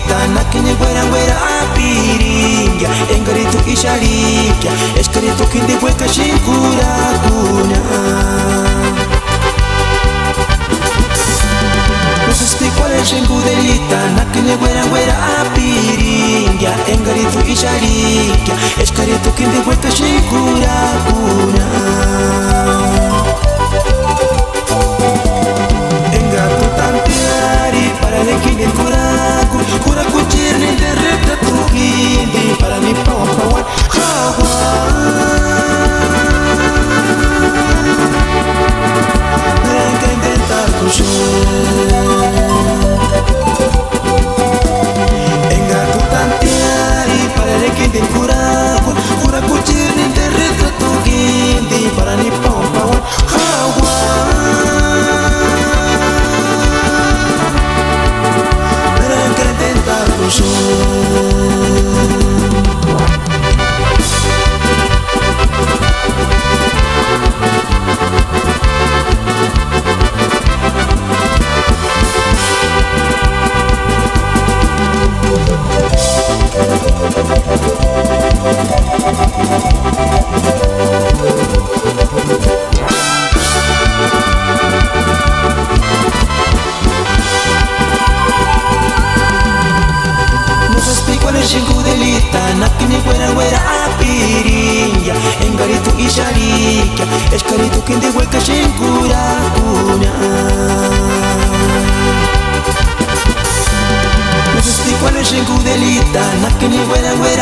delita na kini wera wera apiringa engaritu isharikia eskaritu kindi weka shinkura kuna no se sti quale shengu delita na kini wera wera apiringa engaritu isharikia eskaritu kindi weka shinkura kuna engatu tantiari para le kini kuraku kuraku chirni de repta tu kindi para mi pawan pawan hawa Renka intentar kushur engatu tantiari para le kini kuraku kuraku chirni de repta tu kindi para mi pawan pawan hawa nakini wera wera apiringa engaritu isharikia eskaritu kindi weka shinkura kuna no se sti quale shinku delita nakini wera wera